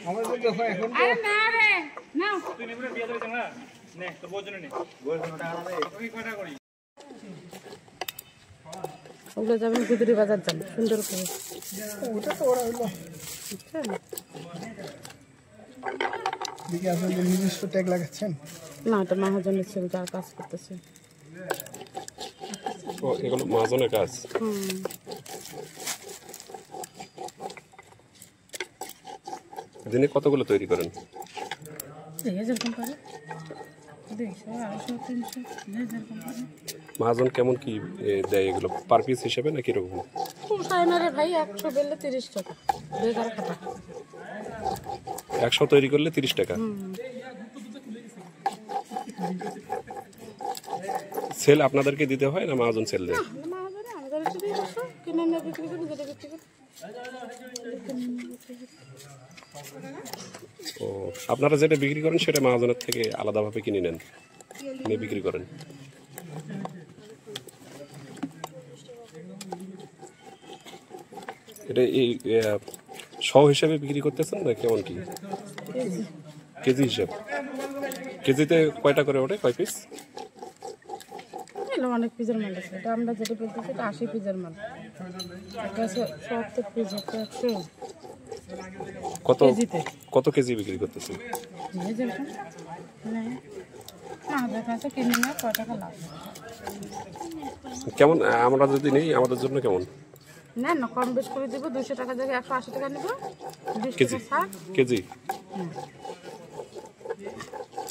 আমাদের দেখো এখন তো আরে না রে নাও তুই নিবরে বিয়ে দিবি না নে তোর বউর জন্য নে বউর জন্য টাকা না দে ওই কয়টা করি ওগুলো যাবেন গুদুরি বাজার যান সুন্দর করে ওটা তো ওরা হলো বুঝছেন দেখি আপনাদের নিজস্ব ট্যাগ লাগাচ্ছেন না এটা মহাজনের ছেলে যা কাজ করতেছে ও এগুলো মহাজনের কাজ। দিনে কতগুলো তৈরি করেন? যেরকম পারে 200 250 300 যেরকম পারে। মহাজন কেমন কি দেয় এগুলো পার পিস হিসেবে না কিরকম? পোষায় না রে ভাই 100 বেললে 30 টাকা 2000 টাকা 100 তৈরি করলে 30 টাকা। সেল আপনাদেরকে দিতে হয় না মহাজন সেল দেয়? মহাজনে আমাদের একটু দিয়ে বসো কিনে নিয়ে বিক্রি করি যেটা বিক্রি করি ও আপনারা যেটা বিক্রি করেন সেটা মহাজনের থেকে আলাদাভাবে কিনে নেন নিয়ে বিক্রি করেন। এটা এই শ হিসাবে বিক্রি করতেছেন না কেমন কি কেজি হিসাব? কেজিতে কয়টা করে ওঠে কয় পিস? এলো অনেক পিসের মাল আছে এটা আমরা যেটা বলতেছি এটা 80 পিসের মাল এটা 70 পিস একটা 100 কত কেজিতে কত কেজি বিক্রি করতেছেন? যে যেরকম না আমাদের কাছে কিনে না কয় টাকা লাভ কেমন আমরা যদি নেই আমাদের জন্য কেমন? না না কম বেশ করে দেবো 200 টাকা জায়গায় 180 টাকা নেব 20 কেজি টাকা ছাড় কেজি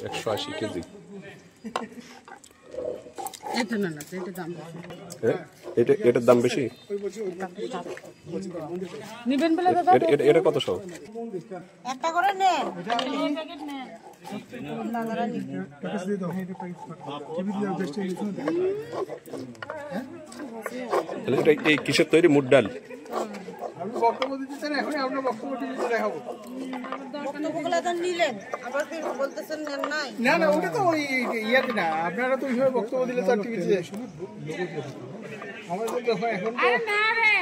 180 কেজি। এটা না না এটা দাম বেশি হ্যাঁ এটার দাম বেশি? নিবেন বলে দাদা এটা কত সব? একটা করে নে প্যাকেট নে প্যাকেজ দিয়ে দাও টিভি দিয়ে বেস্ট তাহলে এটা এই কিসের তৈরি? মুড ডাল? আপনি বক্তব্য দিতে চান এখনই আপনার বক্তব্য টিভিতে দেখাবো। বক্তব্যগুলো তো নিলেন আবার কি বলতেছেন নেন নাই না না ওটা তো ওই ইয়াতে না আপনারা তো ওইভাবে বক্তব্য দিলে তো আর টিভিতে আমাদের দেখো এখন তো আরে না রে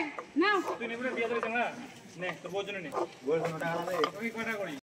নাও তুই নিবরে বিয়ে দিবি না নে তোর বউর জন্য নে বউর জন্য টাকা না দে ওই কয়টা করি